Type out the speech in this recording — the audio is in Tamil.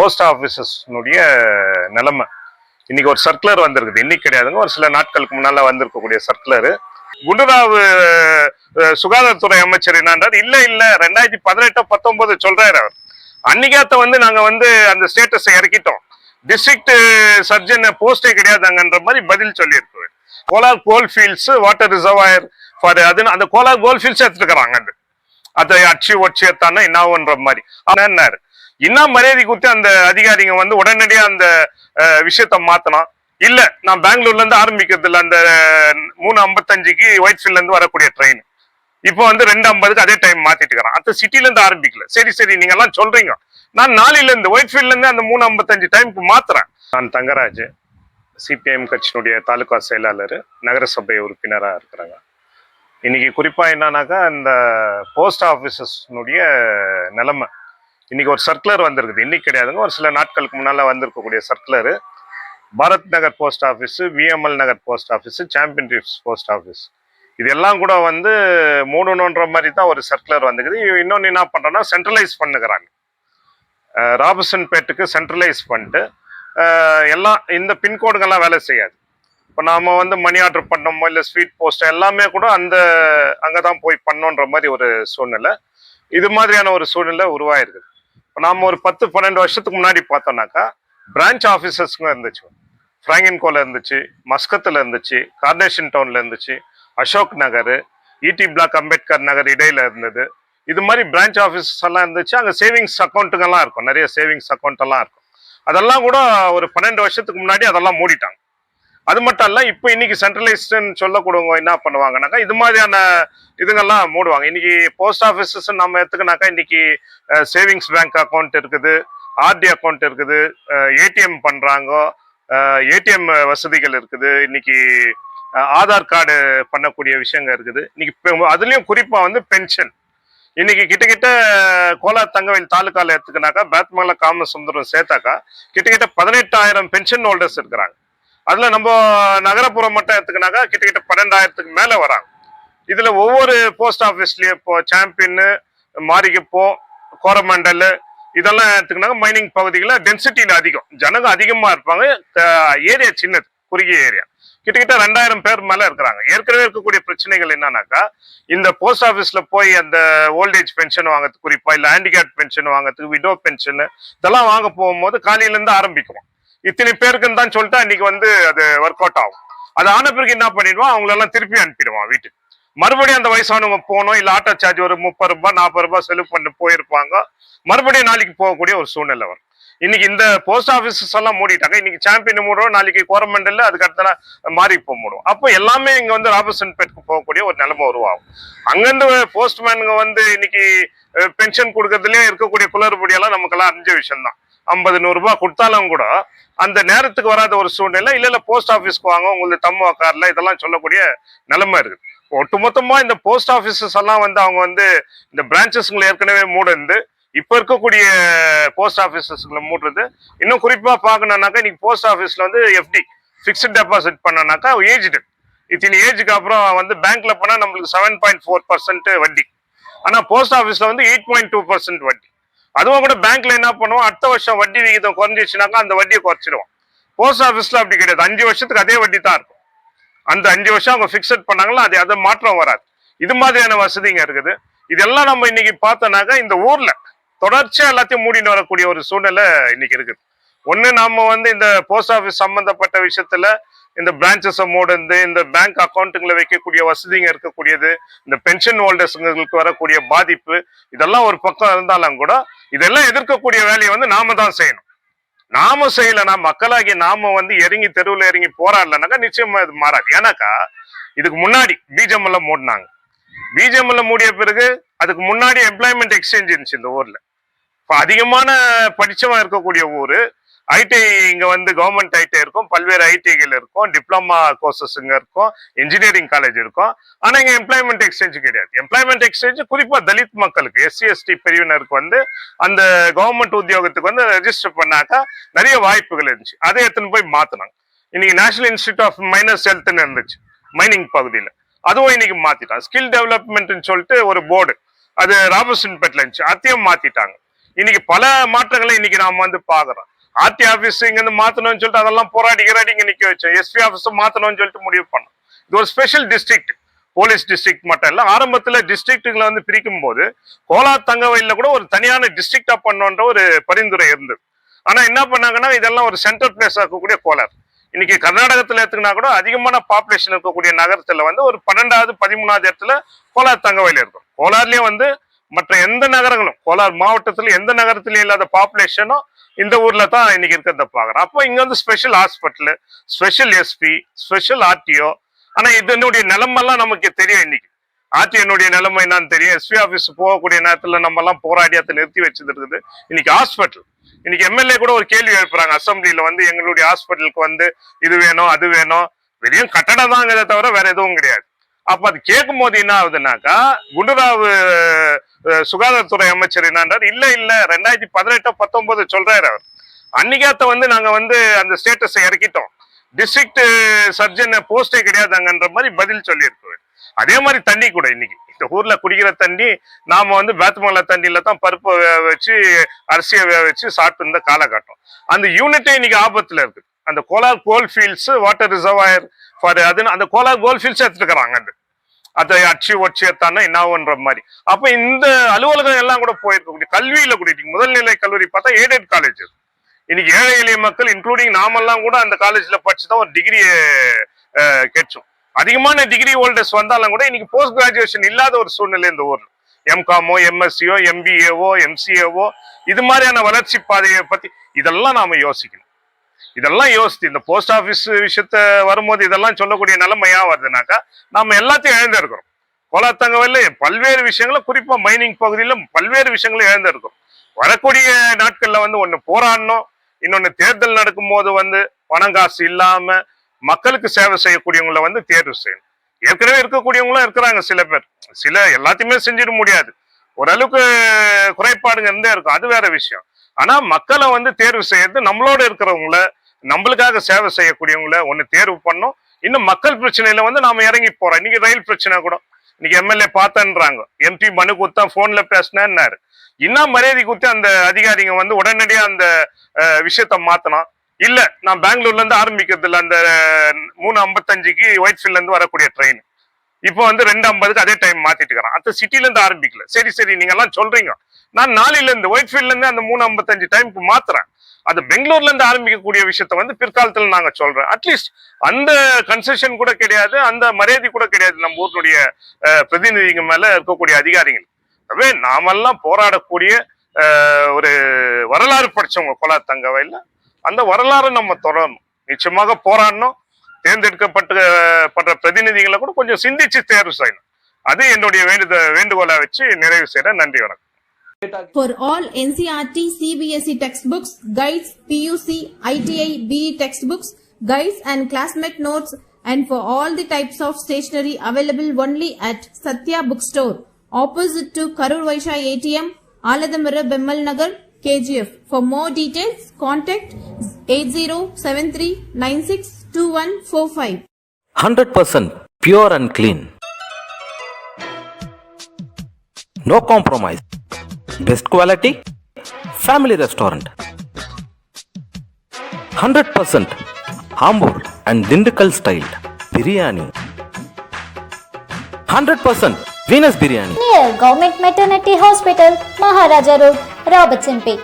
போஸ்ட் ஆஃபீஸஸ்னுடைய நிலைமை இன்னைக்கு ஒரு சர்க்குலர் வந்திருக்குது. இன்னைக்கு கிடையாதுங்க, ஒரு சில நாட்களுக்கு முன்னால வந்திருக்கக்கூடிய சர்க்குலர். குண்டுராவ் சுகாதாரத்துறை அமைச்சர் என்னன்றார், இல்ல 2018-19 சொல்றாரு அவர். அன்னைக்காத்த நாங்க அந்த ஸ்டேட்டஸை இறக்கிட்டோம், டிஸ்ட்ரிக்ட் சர்ஜன் போஸ்டே கிடையாதுங்கன்ற மாதிரி பதில் சொல்லியிருக்கு. Kolar coalfields water reservoir for அது அந்த கோலார் கோல்ஃபீல்ட்ஸ் எடுத்துக்கிறாங்க, அதை அச்சு ஒச்சியத்தானே என்னன்ற மாதிரி. ஆனாரு இன்னும் மரியாதை கொடுத்து அந்த அதிகாரிங்க உடனடியா அந்த விஷயத்த மாத்தணும். இல்ல நான் பெங்களூர்ல இருந்து ஆரம்பிக்கிறது இல்ல, அந்த 3:55க்கு ஒயிட்ஃபீல்ட்ல இருந்து வரக்கூடிய ட்ரெயின் இப்போ 2:50க்கு அதே டைம் மாத்திட்டு இருக்கிறான். அந்த சிட்டில இருந்து ஆரம்பிக்கல. சரி நீங்க எல்லாம் சொல்றீங்க, நான் நாளையில இருந்து ஒயிட்ஃபீல்ட்ல இருந்து அந்த 3:55 டைமுக்கு மாத்துறேன். நான் தங்கராஜ், சிபிஎம் கட்சியினுடைய தாலுகா செயலாளர், நகரசபை உறுப்பினராக இருக்கிறாங்க. இன்னைக்கு குறிப்பா என்னன்னாக்கா, இந்த போஸ்ட் ஆஃபீஸஸ்னுடைய நிலைமை இன்னைக்கு ஒரு சர்க்குலர் வந்திருக்குது. இன்னைக்கு கிடையாதுங்க, ஒரு சில நாட்களுக்கு முன்னால வந்திருக்கக்கூடிய circular. Bharat Nagar post office, VML Nagar post office, Champion Reefs post office, இதெல்லாம் கூட மூடணுன்ற மாதிரி தான் ஒரு சர்க்குலர் வந்துக்குது. இன்னொன்று என்ன பண்றோம்னா, சென்ட்ரலைஸ் பண்ணுகிறாங்க. ராபர்சன் பேட்டுக்கு சென்ட்ரலைஸ் பண்ணிட்டு எல்லாம் இந்த பின்கோடுகள்லாம் வேலை செய்யாது. இப்போ நாம மணி ஆர்டர் பண்ணோமோ இல்லை ஸ்வீட் போஸ்ட் எல்லாமே கூட அங்கதான் போய் பண்ணோன்ற மாதிரி ஒரு சூழ்நிலை, இது மாதிரியான ஒரு சூழ்நிலை உருவாயிருக்குது. இப்போ நாம ஒரு 10-12 வருஷத்துக்கு முன்னாடி பார்த்தோம்னாக்கா, பிரான்ச் ஆஃபீஸர்ஸ்ங்க இருந்துச்சு. ஃப்ராங்கின்கோல இருந்துச்சு, மஸ்கத்தில் இருந்துச்சு, கார்னேஷன் டவுன்ல இருந்துச்சு, அசோக் நகர், இடி பிளாக், அம்பேத்கர் நகர் இடையில இருந்தது. இது மாதிரி பிரான்ச் ஆஃபீஸஸ் எல்லாம் இருந்துச்சு. அங்கே சேவிங்ஸ் அக்கௌண்ட்டுங்கெல்லாம் இருக்கும், நிறைய சேவிங்ஸ் அக்கௌண்ட் எல்லாம் இருக்கும். அதெல்லாம் கூட ஒரு 12 வருஷத்துக்கு முன்னாடி அதெல்லாம் மூடிட்டாங்க. அது மட்டும் இல்ல, இப்போ இன்னைக்கு சென்ட்ரலைஸ்டுன்னு சொல்லக்கூடியவங்க என்ன பண்ணுவாங்கன்னாக்கா, இது மாதிரியான இதுங்கெல்லாம் மூடுவாங்க. இன்னைக்கு போஸ்ட் ஆஃபீஸஸ் நம்ம எடுத்துக்கினாக்கா, இன்னைக்கு சேவிங்ஸ் பேங்க் அக்கௌண்ட் இருக்குது, ஆர்டி அக்கௌண்ட் இருக்குது, ஏடிஎம் பண்றாங்க, ஏடிஎம் வசதிகள் இருக்குது, இன்னைக்கு ஆதார் கார்டு பண்ணக்கூடிய விஷயங்கள் இருக்குது. இன்னைக்கு அதுலயும் குறிப்பா பென்ஷன். இன்னைக்கு கிட்டத்தட்ட கோலார் தங்கவேல் தாலுக்கால எடுத்துக்கினாக்கா, பேத்மங்கல காமசுந்தரம் சேர்த்தாக்கா கிட்டத்தட்ட 18,000 பென்ஷன் ஹோல்டர்ஸ் இருக்கிறாங்க. அதுல நம்ம நகரப்புறம் மட்டும் எடுத்துக்கினாக்கா கிட்டத்தட்ட 12,000க்கு மேல வராங்க. இதுல ஒவ்வொரு போஸ்ட் ஆஃபீஸ்லயும் இப்போ சாம்பியன், மாரிகப்போ, கோரமண்டல் இதெல்லாம் எடுத்துக்கினாங்க. மைனிங் பகுதிகளில் டென்சிட்டியில அதிகம், ஜனங்க அதிகமா இருப்பாங்க. ஏரியா சின்னது, குறுகிய ஏரியா. கிட்டத்தட்ட 2,000 பேர் மேல இருக்கிறாங்க. ஏற்கனவே இருக்கக்கூடிய பிரச்சனைகள் என்னன்னாக்கா, இந்த போஸ்ட் ஆஃபீஸ்ல போய் அந்த ஓல்டேஜ் பென்ஷன் வாங்கிறதுக்கு, குறிப்பா இல்ல ஹேண்டிகேப் பென்ஷன் வாங்கிறதுக்கு, விடோ பென்ஷன் இதெல்லாம் வாங்க போகும்போது காலையில இருந்து ஆரம்பிக்கும். இத்தனை பேருக்குன்னு தான் சொல்லிட்டு அன்னைக்கு அது ஒர்க் அவுட் ஆகும். அது ஆன பிறகு என்ன பண்ணிடுவான், அவங்களெல்லாம் திருப்பி அனுப்பிடுவான் வீட்டுக்கு. மறுபடியும் அந்த வயசானவங்க போகணும், இல்ல ஆட்டோ சார்ஜ் ஒரு 30 ரூபாய் 40 ரூபாய் செலவு பண்ணி போயிருப்பாங்க. மறுபடியும் நாளைக்கு போகக்கூடிய ஒரு சூழ்நிலை வரும். இன்னைக்கு இந்த போஸ்ட் ஆஃபீஸஸ் எல்லாம் மூடிட்டாங்க. இன்னைக்கு சாம்பியன் மூடுவோம், நாளைக்கு கோரமண்டல், அதுக்கு அடுத்த மாறி மூடுவோம். அப்போ எல்லாமே இங்க ராபர்சன் பேட்டுக்கு போகக்கூடிய ஒரு நிலைமை உருவாகும். அங்கிருந்து போஸ்ட்மேனுங்க இன்னைக்கு பென்ஷன் கொடுக்கறதுலயே இருக்கக்கூடிய குளறுபடியெல்லாம் நமக்கெல்லாம் அறிஞ்ச விஷயம் தான். 50-100 ரூபாய் கொடுத்தாலும் கூட அந்த நேரத்துக்கு வராத ஒரு சூழ்நிலை. இல்ல போஸ்ட் ஆஃபீஸ்க்கு வாங்க, உங்களுக்கு தம்மு கார்ல இதெல்லாம் சொல்லக்கூடிய நிலைமை இருக்கு. ஒட்டுமொத்தமா இந்த போஸ்ட் ஆஃபீஸஸ் எல்லாம் அவங்க இந்த பிரான்ச்சஸ்ங்களை ஏற்கனவே மூடுந்து இப்ப இருக்கக்கூடிய போஸ்ட் ஆஃபீஸஸ்களை மூடுறது. இன்னும் குறிப்பா பாக்கணும்னாக்கா, இன்னைக்கு போஸ்ட் ஆஃபீஸ்ல எஃப்டி பிக்ஸ்ட் டெபாசிட் பண்ணனாக்கா ஏஜ்டு, இத்தனை ஏஜுக்கு அப்புறம் பேங்க்ல போனா நம்மளுக்கு 7.4% வட்டி. ஆனா போஸ்ட் ஆஃபீஸ்ல 8.2% வட்டி. அதுவும் கூட பேங்க்ல என்ன பண்ணுவோம், அடுத்த வருஷம் வட்டி விகிதம் குறைஞ்சிச்சுனாக்கா அந்த வட்டியை குறைச்சிடுவோம். போஸ்ட் ஆஃபீஸ்ல அப்படி கிடையாது, 5 வருஷத்துக்கு அதே வட்டி தான் இருக்கும். அந்த 5 வருஷம் அவங்க பிக்சட் பண்ணாங்களா, அது மாற்றம் வராது. இது மாதிரியான வசதிங்க இருக்குது. இதெல்லாம் நம்ம இன்னைக்கு பார்த்தோம்னாக்கா, இந்த ஊர்ல தொடர்ச்சியா எல்லாத்தையும் மூடிட்டு வரக்கூடிய ஒரு சூழ்நிலை இன்னைக்கு இருக்குது. ஒண்ணு நாம இந்த போஸ்ட் ஆஃபீஸ் சம்பந்தப்பட்ட விஷயத்துல இந்த பிரான்ச்சஸை மூடுந்து, இந்த பேங்க் அக்கௌண்ட்டுங்களை வைக்கக்கூடிய வசதிங்க இருக்கக்கூடியது, இந்த பென்ஷன் ஹோல்டர்ஸுங்களுக்கு வரக்கூடிய பாதிப்பு, இதெல்லாம் ஒரு பக்கம் இருந்தாலும் கூட இதெல்லாம் எதிர்க்கக்கூடிய வேலையை நாம தான் செய்யணும். நாம செய்யலைன்னா, மக்களாகிய நாம இறங்கி தெருவில் இறங்கி போராடலனாக்கா நிச்சயமா இது மாறாது. ஏன்னாக்கா, இதுக்கு முன்னாடி பிஜிஎம்எல் மூடினாங்க. பிஜிஎம்எல் மூடிய பிறகு அதுக்கு முன்னாடி எம்ப்ளாய்மெண்ட் எக்ஸ்சேஞ்ச் இருந்துச்சு இந்த ஊர்ல. இப்போ அதிகமான படிச்சவன் இருக்கக்கூடிய ஊரு. ஐடி இங்க கவர்மெண்ட் ஐடி இருக்கும், பல்வேறு ஐடிகள் இருக்கும், டிப்ளமா கோர்சஸ் இங்க இருக்கும், இன்ஜினியரிங் காலேஜ் இருக்கும். ஆனா இங்க எம்ப்ளாய்மெண்ட் எக்ஸ்சேஞ்ச் கிடையாது. எம்ப்ளாய்மெண்ட் எக்ஸ்சேஞ்ச் குறிப்பா தலித் மக்களுக்கு, எஸ்சி எஸ்டி பிரிவினருக்கு அந்த கவர்மெண்ட் உத்தியோகத்துக்கு ரெஜிஸ்டர் பண்ணாக்கா நிறைய வாய்ப்புகள் இருந்துச்சு. அதை எடுத்துன்னு போய் மாத்தினாங்க. இன்னைக்கு நேஷனல் இன்ஸ்டிடியூட் ஆஃப் மைனர்ஸ் ஹெல்த்னு இருந்துச்சு மைனிங் பகுதியில, அதுவும் இன்னைக்கு மாத்திட்டாங்க. ஸ்கில் டெவலப்மெண்ட்னு சொல்லிட்டு ஒரு போர்டு, அது ராபர்சன் பேட்ல இருந்துச்சு, அதையும் மாத்திட்டாங்க. இன்னைக்கு பல மாற்றங்களை இன்னைக்கு நாம வந்து பாக்குறோம். ஆர்டி ஆபீஸ் இங்க இருந்து மாத்தணும்னு சொல்லிட்டு அதெல்லாம் போராடி இங்க நிக்க வச்சோம். எஸ்பி ஆபீஸ் மாத்தணும்னு சொல்லிட்டு முடிவு பண்ணோம். இது ஒரு ஸ்பெஷல் டிஸ்ட்ரிக்ட், போலீஸ் டிஸ்ட்ரிக்ட் மட்டும் இல்ல. ஆரம்பத்துல டிஸ்ட்ரிக்ட்களை வந்து பிரிக்கும் போது கோலார் தங்கவயல்ல கூட ஒரு தனியான டிஸ்ட்ரிக்டா பண்ணோன்ற ஒரு பரிந்துரை இருந்தது. ஆனா என்ன பண்ணாங்கன்னா இதெல்லாம் ஒரு சென்ட்ரல் பிளேஸ் இருக்கக்கூடிய கோலார். இன்னைக்கு கர்நாடகத்துல எடுத்துக்கினா கூட அதிகமான பாப்புலேஷன் இருக்கக்கூடிய நகரத்துல வந்து ஒரு 12வது 13வது இடத்துல கோலார் தங்கவயல் இருக்கும். கோலார்லயே வந்து மற்ற எந்த நகரங்களும், கோலார் மாவட்டத்துல எந்த நகரத்திலயும் இல்லாத பாப்புலேஷனும் இந்த ஊர்ல தான் இன்னைக்கு இருக்கிறத பாக்குறோம். அப்போ இங்க வந்து special hospital, special SP, special RTO. ஆனா இதனுடைய நிலைமெல்லாம் நமக்கு தெரியும். இன்னைக்கு ஆர்டிஓனுடைய நிலைமை என்னன்னு தெரியும். எஸ்பி ஆபீஸ் போகக்கூடிய நேரத்துல நம்ம எல்லாம் போராடி அதை நிறுத்தி வச்சது இருக்குது. இன்னைக்கு ஹாஸ்பிட்டல், இன்னைக்கு எம்எல்ஏ கூட ஒரு கேள்வி எழுப்புறாங்க அசம்பிளியில வந்து, எங்களுடைய ஹாஸ்பிட்டலுக்கு வந்து இது வேணும் அது வேணும், வெறும் கட்டடம் தாங்கிறத தவிர வேற எதுவும் கிடையாது. அப்ப அது கேட்கும் போது என்ன ஆகுதுன்னாக்கா, குண்டுராவ் சுகாதாரத்துறை அமைச்சர் என்னன்றார், இல்ல 2018-19 சொல்றாரு அவர். அன்னைக்காத்த வந்து நாங்க வந்து அந்த ஸ்டேட்டஸை இறக்கிட்டோம், டிஸ்ட்ரிக்ட் சர்ஜன் போஸ்டே கிடையாதுங்கன்ற மாதிரி பதில் சொல்லியிருக்கோம். அதே மாதிரி தண்ணி கூட இன்னைக்கு இந்த ஊர்ல குடிக்கிற தண்ணி நாம வந்து பேத்மலை தண்ணியில தான் பருப்பை வச்சு அரிசியை வச்சு சாப்பிட்டு இருந்த காலகட்டம். அந்த யூனிட்டே இன்னைக்கு ஆபத்துல இருக்கு. அந்த Kolar coalfields water reservoir for அது அந்த கோலார் கோல்ஃபீல்ட்ஸ் எடுத்துக்கிறாங்க. அதை அச்சு ஒச்சியத்தானே என்னாவுன்ற மாதிரி. அப்ப இந்த அலுவலகம் எல்லாம் கூட போயிருக்கக்கூடிய கல்வியில கூட முதல்நிலை கல்லூரி பார்த்தா எய்டட் காலேஜ். இன்னைக்கு ஏழை எளிய மக்கள் இன்க்ளூடிங் நாமெல்லாம் கூட அந்த காலேஜ்ல படிச்சுதான் ஒரு டிகிரியை கிடைச்சோம். அதிகமான டிகிரி ஹோல்டர்ஸ் வந்தாலும் கூட இன்னைக்கு போஸ்ட் கிராஜுவேஷன் இல்லாத ஒரு சூழ்நிலை இந்த ஊர்ல. எம்காமோ, எம்எஸ்சியோ, எம்பிஏவோ, எம்சிஏவோ இது மாதிரியான வளர்ச்சி பாதையை பத்தி இதெல்லாம் நாம யோசிக்கணும். இதெல்லாம் யோசித்து இந்த போஸ்ட் ஆபீஸ் விஷயத்த வரும்போது இதெல்லாம் சொல்லக்கூடிய நிலைமையா வருதுனாக்கா நாம எல்லாத்தையும் இழந்திருக்கிறோம். கோலார் தங்கவயல்ல பல்வேறு விஷயங்களும், குறிப்பா மைனிங் பகுதியில பல்வேறு விஷயங்களும் இழந்திருக்கிறோம். வரக்கூடிய நாட்கள்ல வந்து ஒண்ணு போராடணும், இன்னொன்னு தேர்தல் நடக்கும் போது வந்து பணம் காசு இல்லாம மக்களுக்கு சேவை செய்யக்கூடியவங்களை வந்து தேர்வு செய்யணும். ஏற்கனவே இருக்கக்கூடியவங்களும் இருக்கிறாங்க சில பேர், சில எல்லாத்தையுமே செஞ்சிட முடியாது, ஓரளவுக்கு குறைபாடுங்க இருந்தே இருக்கும், அது வேற விஷயம். ஆனா மக்களை வந்து தேர்வு செய்யறது, நம்மளோட இருக்கிறவங்கள நம்மளுக்காக சேவை செய்யக்கூடியவங்கள ஒண்ணு தேர்வு பண்ணோம். இன்னும் மக்கள் பிரச்சனையில வந்து நாம இறங்கி போறோம். இன்னைக்கு ரயில் பிரச்சனை கூட இன்னைக்கு எம்எல்ஏ பார்த்தன்றாங்க, எம்பி மனு கொடுத்தா போன்ல பேசினாரு. இன்னும் மரியாதை கொடுத்து அந்த அதிகாரிங்க வந்து உடனடியா அந்த விஷயத்த மாத்தணும். இல்ல நான் பெங்களூர்ல இருந்து ஆரம்பிக்கிறது இல்ல, அந்த 3:55க்கு ஒயிட்ஃபீல்ட்ல இருந்து வரக்கூடிய ட்ரெயின் இப்போ வந்து 2:50க்கு அதே டைம் மாத்திட்டு இருக்கிறான். அந்த சிட்டில இருந்து ஆரம்பிக்கல. சரி நீங்க எல்லாம் சொல்றீங்க, நான் நாளையில இருந்து ஒயிட்ஃபீல்ட்ல இருந்து அந்த 3:55 டைமுக்கு மாத்துறேன். அது பெங்களூர்ல இருந்து ஆரம்பிக்கக்கூடிய விஷயத்த வந்து பிற்காலத்துல நாங்க சொல்றேன். அட்லீஸ்ட் அந்த கன்செஷன் கூட கிடையாது, அந்த மரியாதை கூட கிடையாது நம்ம ஊருடைய பிரதிநிதிங்க மேல இருக்கக்கூடிய அதிகாரிகள். எனவே நாமெல்லாம் போராடக்கூடிய ஒரு வரலாறு படிச்சவங்க கோலார் தங்கவயல்ல. அந்த வரலாறு நம்ம தொடரணும், நிச்சயமாக போராடணும். தேர்ந்தெடுக்கப்பட்ட பிரதிநிதிகளை கூட கொஞ்சம் சிந்திச்சு தேர்வு செய்யணும். அது என்னுடைய வேண்டுகோளை வச்சு நிறைவு செய்யறேன். நன்றி, வணக்கம். For all NCERT, CBSE textbooks, guides, PUC, ITI, BE textbooks, guides and classmate notes, and for all the types of stationery available only at Satya Bookstore, opposite to Karur Vaishya ATM, Aladamara, Bemmal Nagar, KGF. For more details, contact 8073962145. 100% pure and clean. No compromise. Best quality, family restaurant. 100% Ambur and Dindigul style biryani. 100% Venus biryani. Near Government Maternity Hospital, Maharaja Road, Robertson Peak.